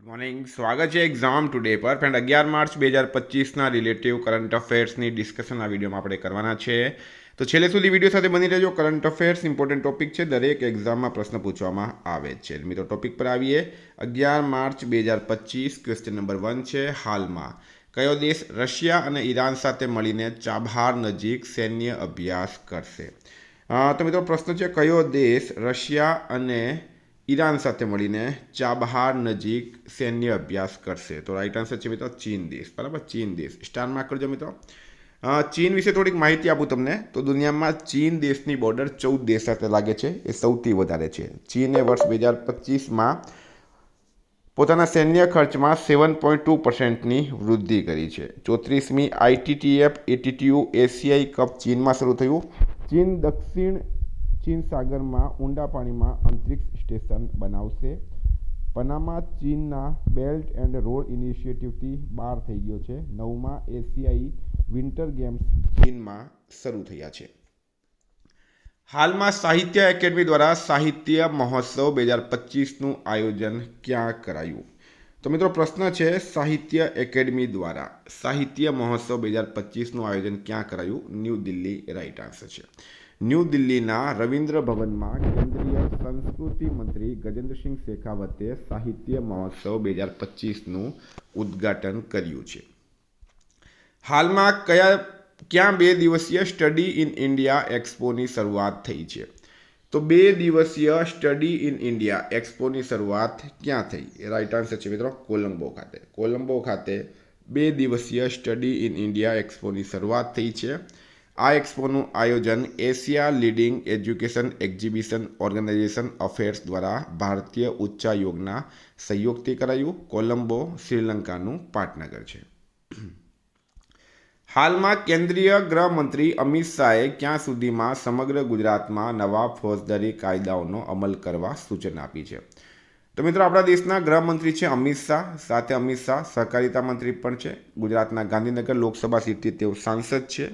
Morning સ્વાગત છે exam today પર ફ્રેન્ડ 11 માર્ચ 2025ના રિલેટિવ કરંટ અફેર્સની ડિસ્કશન આ વિડીયોમાં આપણે કરવાના છે. તો છેલ્લે સુધી વિડીયો સાથે બની રહેજો. કરંટ અફેર્સ ઇમ્પોર્ટન્ટ ટોપિક છે, દરેક એક્ઝામમાં પ્રશ્ન પૂછવામાં આવે છે. મિત્રો ટોપિક પર આવીએ. 11 માર્ચ 2025 ક્વેશ્ચન નંબર 1 છે. હાલમાં કયો દેશ રશિયા અને ઈરાન સાથે મળીને ચાબહાર નજીક સૈન્ય અભ્યાસ કરશે? તો મિત્રો પ્રશ્ન છે, કયો દેશ રશિયા અને ઈરાન સાથે મળીને ચાબહાર નજીક સૈન્ય અભ્યાસ કરશે? તો રાઈટ આન્સર છે મિત્રો ચીન દેશ. બરાબર, ચીન દેશ. સ્ટાર માર્ક કરજો મિત્રો. ચીન વિશે થોડીક માહિતી આપું તમને તો દુનિયામાં ચીન દેશની બોર્ડર 14 દેશ સાથે લાગે છે, એ સૌથી વધારે છે. ચીને વર્ષ 2025માં પોતાના સૈન્ય ખર્ચમાં 7.2%ની વૃદ્ધિ કરી છે. 34મી ITTF એટીટ્યુ એશિયાઈ કપ ચીનમાં શરૂ થયું. ચીન દક્ષિણ ચીન સાગરમાં ઊંડા પાણીમાં અંતરિક્ષ સ્ટેશન બનાવશે. પનામા ચીનના બેલ્ટ એન્ડ રોડ ઇનિશિયેટિવથી બહાર થઈ ગયો છે. 9મા એશિયાઈ વિન્ટર ગેમ્સ ચીનમાં શરૂ થયા છે. હાલમાં સાહિત્ય એકેડમી દ્વારા સાહિત્ય મહોત્સવ 2025નું આયોજન ક્યાં કરાયું? તો મિત્રો પ્રશ્ન છે, સાહિત્ય એકેડમી દ્વારા સાહિત્ય મહોત્સવ 2025નું આયોજન ક્યાં કરાયું? ન્યૂ દિલ્હી રાઈટ આન્સર છે. ન્યૂ દિલ્હીના રવિન્દ્ર ભવનમાં કેન્દ્રીય સંસ્કૃતિ મંત્રી ગજેન્દ્રસિંહ શેખાવતે સાહિત્ય મહોત્સવ 2025નું ઉદ્ઘાટન કર્યું છે. હાલમાં ક્યાં 2 દિવસીય સ્ટડી ઇન ઇન્ડિયા એક્સપોની શરૂઆત થઈ છે? તો 2 દિવસીય સ્ટડી ઇન ઇન્ડિયા એક્સપોની શરૂઆત ક્યાં થઈ? રાઈટ આન્સર છે મિત્રો કોલંબો ખાતે. કોલંબો ખાતે 2 દિવસીય સ્ટડી ઇન ઇન્ડિયા એક્સપોની શરૂઆત થઈ છે. આ એક્સપોનું આયોજન Asia leading education exhibition organisation affairs દ્વારા ભારતીય ઉચ્ચાયોગના સહયોગથી કરાયું. કોલંબો શ્રીલંકાનું પાટનગર છે. હાલમાં કેન્દ્રીય ગૃહમંત્રી અમિત શાહે ક્યાં સુધીમાં સમગ્ર ગુજરાતમાં નવા ફોજદારી કાયદાઓનો અમલ કરવા સૂચના આપી છે? તો મિત્રો આપણા દેશના ગૃહમંત્રી છે અમિત શાહ. સાથે અમિત શાહ સહકારિતા મંત્રી પણ છે. ગુજરાતના ગાંધીનગર લોકસભા સીટથી તેઓ સાંસદ છે.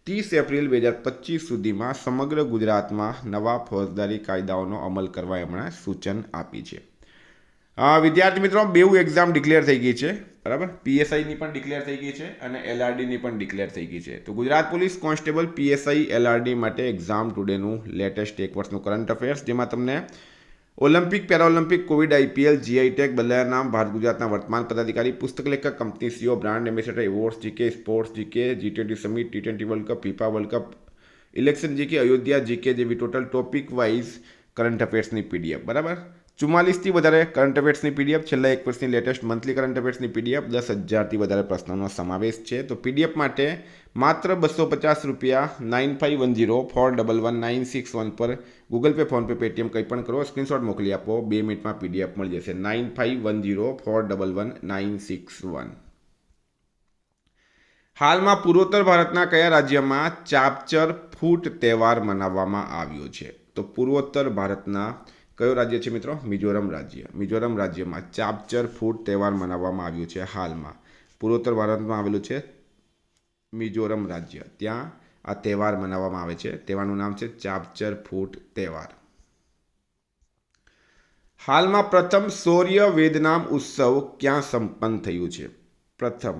30 એપ્રિલ 2025 સુધીમાં સમગ્ર ગુજરાતમાં નવા ફોજદારી કાયદાઓનો અમલ કરવા એમણે સૂચન આપી છે. વિદ્યાર્થી મિત્રો બેઉ એક્ઝામ ડિક્લેર થઈ ગઈ છે. બરાબર, પીએસઆઈની પણ ડિક્લેર થઈ ગઈ છે અને એલઆરડીની પણ ડિક્લેર થઈ ગઈ છે. તો Gujarat police constable PSI LRD માટે એક્ઝામ ટુડેનું લેટેસ્ટ એક વર્ષનું કરંટ અફેર્સ, જેમાં તમને Olympic Paralympic COVID IPL GI tag બદલાયા નામ ભારત ગુજરાતના વર્તમાન પદાધિકારી પુસ્તક લેખક company CO brand ambassador awards GK sports GK G20 summit T20 world cup FIFA world cup election GK Ayodhya GK જેવી ટોટલ ટોપિક વાઇઝ કરંટ અફેર્સની પીડીએફ. બરાબર, 44થી વધારે કરંટ અફેર્સની પીડીએફ, છેલ્લા એક વર્ષની લેટેસ્ટ મંથલી કરંટ અફેર્સની પીડીએફ, 10,000થી વધારે પ્રશ્નોનો સમાવેશ છે. તો પીડીએફ માટે માત્ર 250 રૂપિયા 9510411961 પર ગૂગલ પે, ફોનપે, પેટીએમ કંઈ પણ કરો, સ્ક્રીનશોટ મોકલી આપો. 2 મિનિટમાં પીડીએફ મળી જશે. 9510411961. હાલમાં પૂર્વોત્તર ભારતના કયા રાજ્યમાં ચાપચર ફૂટ તહેવાર મનાવવામાં આવ્યો છે? તો પૂર્વોત્તર ભારતના કયો રાજ્ય છે મિત્રો? મિઝોરમ રાજ્ય. મિઝોરમ રાજ્યમાં ચાપચર ફૂટ તહેવાર મનાવવામાં આવ્યો છે. હાલમાં પૂર્વોત્તર ભારતમાં આવેલું છે મિઝોરમ રાજ્ય, ત્યાં આ તહેવાર મનાવવામાં આવે છે. તહેવારનું નામ છે ચાપચર ફૂટ તહેવાર. હાલમાં પ્રથમ સૌર્ય વેદનામ ઉત્સવ ક્યાં સંપન્ન થયું છે? પ્રથમ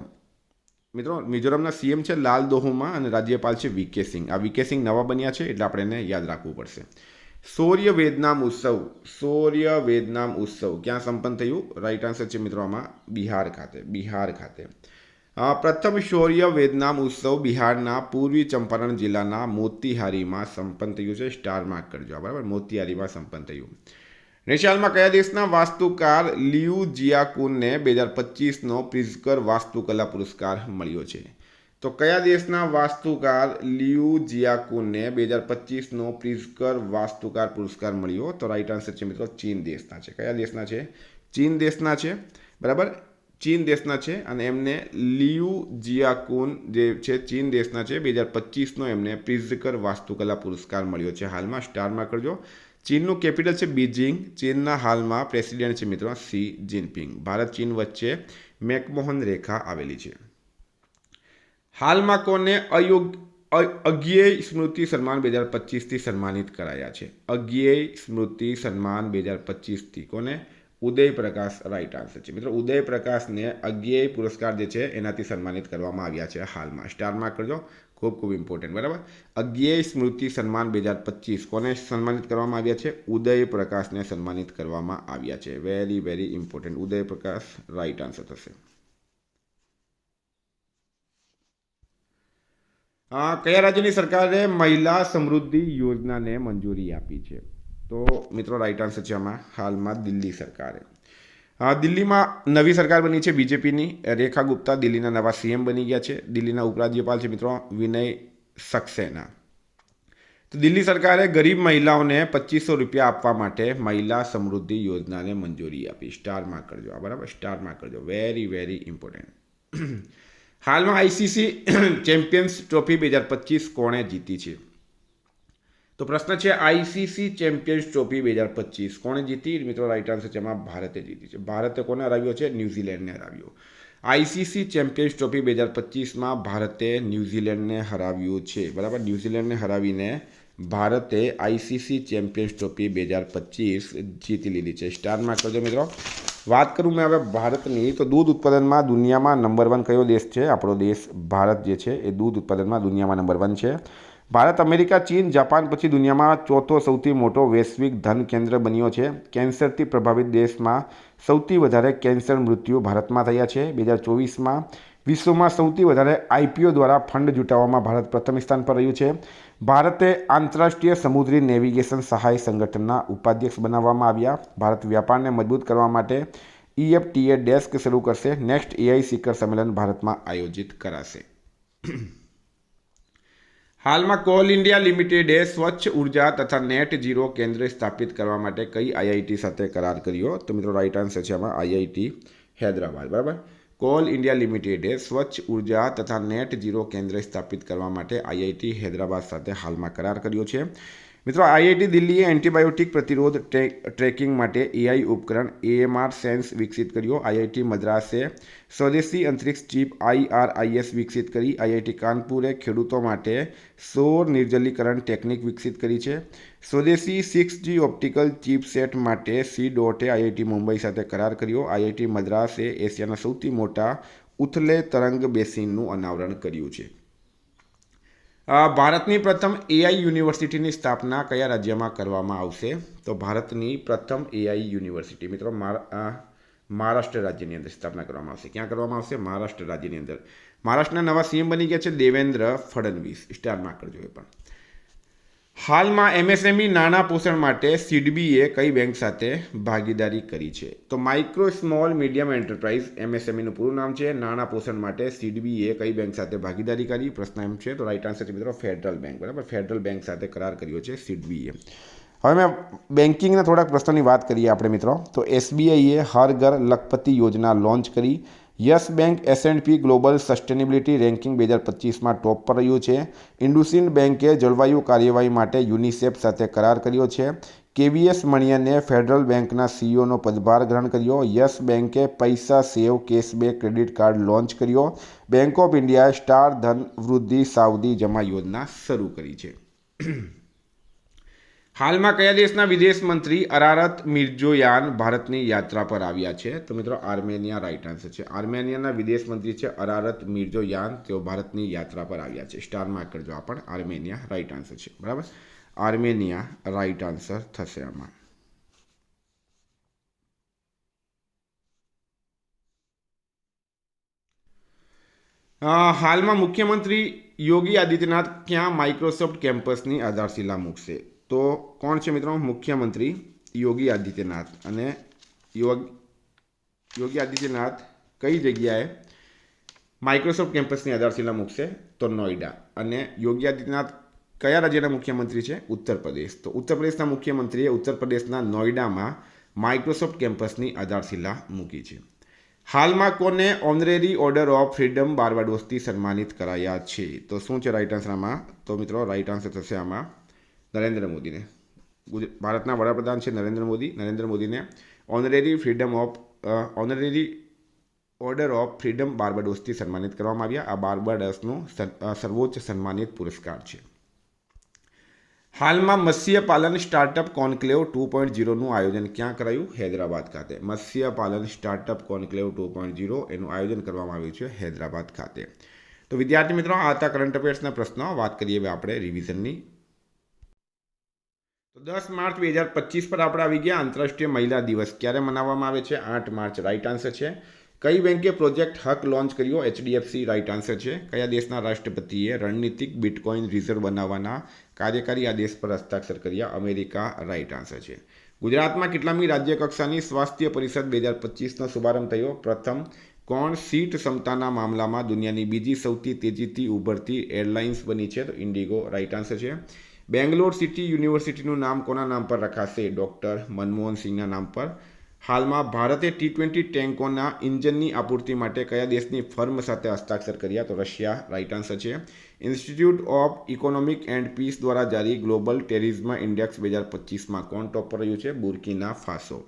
મિત્રો મિઝોરમના સીએમ છે લાલ દોહુમા અને રાજ્યપાલ છે વીકે સિંહ. આ વીકે સિંહ નવા બન્યા છે એટલે આપણે એને યાદ રાખવું પડશે. સૌર્ય વેદનામ ઉત્સવ ક્યાં સંપન્ન થયું? રાઈટ આન્સર છે મિત્રો આમાં બિહાર ખાતે. બિહાર ખાતે પ્રથમ સૌર્ય વેદનામ ઉત્સવ બિહારના પૂર્વી ચંપારણ જિલ્લાના મોતીહારીમાં સંપન્ન થયું છે. સ્ટાર માર્ક કરજો. બરાબર, મોતીહારીમાં સંપન્ન થયું. નેશાલમાં કયા દેશના વાસ્તુકાર લિયુ જિયાકુનને 2025નો પ્રિઝકર વાસ્તુકલા પુરસ્કાર મળ્યો છે? તો કયા દેશના વાસ્તુકાર લિયુ જિયાકુનને 2025નો પ્રિઝકર વાસ્તુકાર પુરસ્કાર મળ્યો? તો રાઈટ આન્સર છે મિત્રો ચીન દેશના છે. કયા દેશના છે? ચીન દેશના છે. બરાબર, ચીન દેશના છે અને એમને લિયુ જિયાકુન જે છે ચીન દેશના છે. 2025નો એમને પ્રિઝકર વાસ્તુકલા પુરસ્કાર મળ્યો છે. હાલમાં સ્ટારમાં કરજો. ચીનનું કેપિટલ છે બીજિંગ. ચીનના હાલમાં પ્રેસિડેન્ટ છે મિત્રો શી જિનપિંગ. ભારત ચીન વચ્ચે મેકમોહન રેખા આવેલી છે. હાલમાં કોને અજ્ઞેય સ્મૃતિ સન્માન 2025થી સન્માનિત કરાયા છે? અજ્ઞેય સ્મૃતિ સન્માન 2025થી કોને? ઉદય પ્રકાશ રાઈટ આન્સર છે મિત્રો. ઉદય પ્રકાશને 11 પુરસ્કાર જે છે એનાથી સન્માનિત કરવામાં આવ્યા છે હાલમાં. સ્ટાર માર્ક કરજો, ખૂબ ખૂબ ઇમ્પોર્ટન્ટ. બરાબર, 11 સ્મૃતિ સન્માન 2025 કોને સન્માનિત કરવામાં આવ્યા છે? ઉદય પ્રકાશને સન્માનિત કરવામાં આવ્યા છે. Very very important. Uday Prakash right answer થશે. કયા રાજ્યની સરકારે મહિલા સમૃદ્ધિ યોજનાને મંજૂરી આપી છે? તો મિત્રો રાઈટ આન્સર છે આમાં હાલમાં દિલ્હી સરકારે. દિલ્હીમાં નવી સરકાર બની છે બીજેપીની. રેખા ગુપ્તા દિલ્હીના નવા સીએમ બની ગયા છે. દિલ્હીના ઉપરાજ્યપાલ છે મિત્રો વિનય સક્સેના. તો દિલ્હી સરકારે ગરીબ મહિલાઓને 2500 રૂપિયા આપવા માટે મહિલા સમૃદ્ધિ યોજનાને મંજૂરી આપી. સ્ટાર માર્ક કરજો, બરાબર, સ્ટાર માર્ક કરજો. Very very important. હાલમાં આઈસીસી ચેમ્પિયન્સ ટ્રોફી 2025 કોણે જીતી છે? તો પ્રશ્ન છે આઈસીસી ચેમ્પિયન્સ ટ્રોફી 2025 કોણે જીતી? મિત્રો રાઈટ આન્સર છે એમાં ભારતે જીતી છે. ભારતે કોને હરાવ્યો છે? ન્યૂઝીલેન્ડને હરાવ્યો. આઈસીસી ચેમ્પિયન્સ ટ્રોફી 2025માં ભારતે ન્યૂઝીલેન્ડને હરાવ્યું છે. બરાબર, ન્યૂઝીલેન્ડને હરાવીને ભારતે આઈસીસી ચેમ્પિયન્સ ટ્રોફી 2025 જીતી લીધી છે. સ્ટાર માર્ક કરજો મિત્રો. વાત કરું મેં હવે ભારતની, તો દૂધ ઉત્પાદનમાં દુનિયામાં નંબર 1 કયો દેશ છે? આપણો દેશ ભારત જે છે એ દૂધ ઉત્પાદનમાં દુનિયામાં નંબર 1 છે. ભારત અમેરિકા, ચીન, જાપાન પછી દુનિયામાં ચોથો સૌથી મોટો વૈશ્વિક ધન કેન્દ્ર બન્યો છે. કેન્સરથી પ્રભાવિત દેશમાં સૌથી વધારે કેન્સર મૃત્યુ ભારતમાં થયા છે. 2024માં વિશ્વમાં સૌથી વધારે આઈપીઓ દ્વારા ફંડ જુટાવવામાં ભારત પ્રથમ સ્થાન પર રહ્યું છે. ભારતે આંતરરાષ્ટ્રીય સમુદ્રી નેવિગેશન સહાય સંગઠનના ઉપાધ્યક્ષ બનાવવામાં આવ્યા. ભારત વ્યાપારને મજબૂત કરવા માટે EFTA ડેસ્ક શરૂ કરશે. નેક્સ્ટ AI શિખર સંમેલન ભારતમાં આયોજિત કરાશે. હાલમાં કોલ ઇન્ડિયા લિમિટેડે સ્વચ્છ ઉર્જા તથા નેટ ઝીરો કેન્દ્ર સ્થાપિત કરવા માટે કઈ IIT સાથે કરાર કર્યો? તો મિત્રો રાઈટ આન્સર છે આમાં IIT હૈદરાબાદ. બરાબર, કોલ ઇન્ડિયા લિમિટેડે સ્વચ્છ ઉર્જા તથા નેટ ઝીરો કેન્દ્ર સ્થાપિત કરવા માટે IIT હૈદરાબાદ સાથે હાલમાં કરાર કર્યો છે. મિત્રો IIT દિલ્હીએ એન્ટીબાયોટિક પ્રતિરોધ ટ્રેકિંગ માટે AI ઉપકરણ AMR સેન્સ વિકસિત કર્યો. IIT મદ્રાસે સ્વદેશી અંતરિક્ષ ચિપ IRIS વિકસિત કરી. IIT કાનપુરે ખેડૂતો માટે સૌર નિર્જલીકરણ ટેકનિક વિકસિત કરી છે. સ્વદેશી 6G ઓપ્ટિકલ ચિપસેટ માટે C.એ IIT મુંબઈ સાથે કરાર કર્યો. IIT મદ્રાસે એશિયાના સૌથી મોટા ઉથલે તરંગ બેસિનનું અનાવરણ કર્યું છે. ભારતની પ્રથમ AI યુનિવર્સિટીની સ્થાપના કયા રાજ્યમાં કરવામાં આવશે? તો ભારતની પ્રથમ AI યુનિવર્સિટી મિત્રો મહારાષ્ટ્ર રાજ્યની અંદર સ્થાપના કરવામાં આવશે. ક્યાં કરવામાં આવશે? મહારાષ્ટ્ર રાજ્યની અંદર. મહારાષ્ટ્રના નવા સીએમ બની ગયા છે દેવેન્દ્ર ફડણવીસ. સ્ટાર માર્ક કરજો એ પણ. હાલમાં MSME નાણાં પોષણ માટે સિડબીએ કઈ બેંક સાથે ભાગીદારી કરી છે? તો માઇક્રો સ્મોલ મીડિયમ એન્ટરપ્રાઇઝ MSMEનું પૂરું નામ છે. નાણાં પોષણ માટે સિડબીએ કઈ બેંક સાથે ભાગીદારી કરી? પ્રશ્ન એમ છે. તો રાઈટ આન્સર છે મિત્રો ફેડરલ બેંક. બરાબર, ફેડરલ બેંક સાથે કરાર કર્યો છે સિડબીએ. હવે મેં બેન્કિંગના થોડાક પ્રશ્નોની વાત કરીએ આપણે મિત્રો. તો SBIએ હર ઘર લખપતિ યોજના લોન્ચ કરી. Yes Bank S&P global sustainability ranking 2025માં ટોપ પર રહ્યું છે. ઇન્ડુસિન્ડ બેંકે જળવાયુ કાર્યવાહી માટે યુનિસેફ સાથે કરાર કર્યો છે. KVS મણિયને ફેડરલ બેંકના CEOનો પદભાર ગ્રહણ કર્યો. યસ બેંકે પૈસા સેવ કેશબેક ક્રેડિટ કાર્ડ લોન્ચ કર્યો. બેંક ઓફ ઇન્ડિયાએ સ્ટાર ધન વૃદ્ધિ સાવધિ જમા યોજના શરૂ કરી છે. હાલમાં કયા દેશના વિદેશ મંત્રી અરારત મિર્ઝોયાન ભારતની યાત્રા પર આવ્યા છે? તો મિત્રો આર્મેનિયા રાઈટ આન્સર છે. આર્મેનિયાના વિદેશ મંત્રી છે અરારત મિર્ઝોયાન. તેઓ ભારતની યાત્રા પર આવ્યા છે. સ્ટાર માર્ક કરજો આ પણ. આર્મેનિયા રાઈટ આન્સર છે. બરાબર, આર્મેનિયા રાઈટ આન્સર થશે આમાં. હાલમાં મુખ્યમંત્રી યોગી આદિત્યનાથ ક્યાં માઇક્રોસોફ્ટ કેમ્પસની આધારશિલા મૂકશે? તો કોણ છે મિત્રો? મુખ્યમંત્રી યોગી આદિત્યનાથ. અને યોગી આદિત્યનાથ કઈ જગ્યાએ માઇક્રોસોફ્ટ કેમ્પસની આધારશિલા મૂકશે? તો નોઈડા. અને યોગી આદિત્યનાથ કયા રાજ્યના મુખ્યમંત્રી છે? ઉત્તર પ્રદેશ. તો ઉત્તર પ્રદેશના મુખ્યમંત્રીએ ઉત્તર પ્રદેશના નોઈડામાં માઇક્રોસોફ્ટ કેમ્પસની આધારશિલા મૂકી છે. હાલમાં કોને ઓનરેરી ઓર્ડર ઓફ ફ્રીડમ બાર્બાડોસથી સન્માનિત કરાયા છે? તો શું છે રાઈટ આન્સર આમાં? તો મિત્રો રાઈટ આન્સર થશે આમાં નરેન્દ્ર મોદીને. ભારતના વડાપ્રધાન છે નરેન્દ્ર મોદી. નરેન્દ્ર મોદીને ઓનરેરી ઓર્ડર ઓફ ફ્રીડમ બાર્બાડોસથી સન્માનિત કરવામાં આવ્યા. આ બાર્બાડોસનું સર્વોચ્ચ સન્માનિત પુરસ્કાર છે. હાલમાં મત્સ્યપાલન સ્ટાર્ટઅપ કોન્ક્લેવ 2.0નું આયોજન ક્યાં કરાયું? હૈદરાબાદ ખાતે. મત્સ્યપાલન સ્ટાર્ટઅપ કોન્ક્લેવ 2.0 એનું આયોજન કરવામાં આવ્યું છે હૈદરાબાદ ખાતે. તો વિદ્યાર્થી મિત્રો, આ હતા કરંટ અફેર્સના પ્રશ્નો. વાત કરીએ હવે આપણે રિવિઝનની. તો 10 માર્ચ 2025 પર આપણે આવી ગયા. આંતરરાષ્ટ્રીય મહિલા દિવસ ક્યારે મનાવવામાં આવે છે? 8 માર્ચ. રાઈટ આન્સર છે. કઈ બેંકે પ્રોજેક્ટ હક લોન્ચ કર્યો? HDFC. રાઈટ આન્સર છે. કયા દેશના રાષ્ટ્રપતિએ રણનીતિક બિટકોઇન રિઝર્વ બનાવવાના કાર્યકારી આદેશ પર હસ્તાક્ષર કર્યા? અમેરિકા. રાઈટ આન્સર છે. ગુજરાતમાં કેટલામી રાજ્ય કક્ષાની સ્વાસ્થ્ય પરિષદ 2025નો શુભારંભ થયો? પ્રથમ. કોણ સીટ ક્ષમતાના મામલામાં દુનિયાની બીજી સૌથી તેજીથી ઉભરતી એરલાઇન્સ બની છે? તો ઇન્ડિગો. રાઈટ આન્સર છે. બેંગ્લોર સિટી યુનિવર્સિટીનું નામ કોના નામ પર રખાશે? ડૉક્ટર મનમોહન સિંહના નામ પર. હાલમાં ભારતે T20 ટેન્કોના ઇન્જનની આપૂર્તિ માટે કયા દેશની ફર્મ સાથે હસ્તાક્ષર કર્યા? તો રશિયા. રાઈટ આન્સર છે. Institute of economic and peace દ્વારા જારી ગ્લોબલ ટેરરિઝમ ઇન્ડેક્સ 2025માં કોણ ટોપ પર રહ્યું છે? બુર્કિના ફાસો.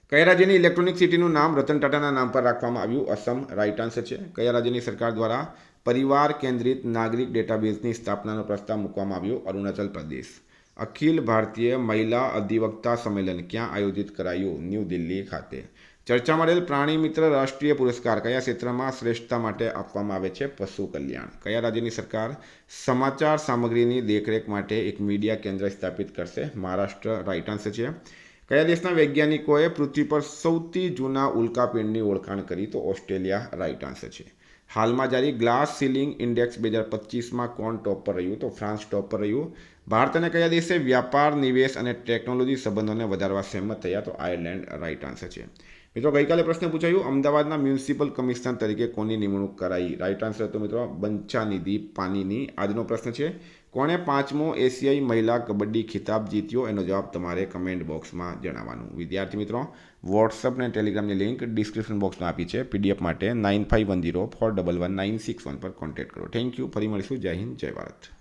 કયા રાજ્યની ઇલેક્ટ્રોનિક સિટીનું નામ રતન ટાટાના નામ પર રાખવામાં આવ્યું? અસમ. રાઈટ આન્સર છે. કયા રાજ્યની સરકાર દ્વારા પરિવાર કેન્દ્રિત નાગરિક ડેટાબેઝની સ્થાપનાનો પ્રસ્તાવ મૂકવામાં આવ્યો? અરુણાચલ પ્રદેશ. અખિલ ભારતીય મહિલા અધિવક્તા સંમેલન ક્યાં આયોજિત કરાયું? ન્યૂ દિલ્હી ખાતે. ચર્ચામાં રહેલ પ્રાણી મિત્ર રાષ્ટ્રીય પુરસ્કાર કયા ક્ષેત્રમાં શ્રેષ્ઠતા માટે આપવામાં આવે છે? પશુ કલ્યાણ. કયા રાજ્યની સરકાર સમાચાર સામગ્રીની દેખરેખ માટે એક મીડિયા કેન્દ્ર સ્થાપિત કરશે? મહારાષ્ટ્ર. રાઈટ આન્સર છે. કયા દેશના વૈજ્ઞાનિકોએ પૃથ્વી પર સૌથી જૂના ઉલ્કાપિંડની ઓળખાણ કરી? તો ઓસ્ટ્રેલિયા. રાઈટ આન્સર છે. હાલમાં જારી ગ્લાસ સીલિંગ ઇન્ડેક્સ 2025માં કોણ ટોપ પર રહ્યું? તો ફ્રાન્સ ટોપ પર રહ્યું. ભારત અને કયા દેશે વ્યાપાર, નિવેશ અને ટેકનોલોજી સંબંધોને વધારવા સહેમત થયા? તો આયર્લેન્ડ. રાઈટ આન્સર છે. મિત્રો, ગઈકાલે પ્રશ્ન પૂછાયું, અમદાવાદના મ્યુનિસિપલ કમિશનર તરીકે કોની નિમણૂક કરાઈ? રાઈટ આન્સર તો મિત્રો બંછાનિધિ પાનીની. આજનો પ્રશ્ન છે, કોણે 5મો એશિયાઈ મહિલા કબડ્ડી ખિતાબ જીત્યો? એનો જવાબ તમારે કમેન્ટ બોક્સમાં જણાવવાનું. વિદ્યાર્થી મિત્રો, વોટ્સઅપ અને ટેલિગ્રામની લિંક ડિસ્ક્રિપ્શન બોક્સમાં આપી છે. PDF માટે 9510411961 પર કોન્ટેક્ટ કરો. Thank you. ફરી મળીશું. જય હિન્દ, જય ભારત.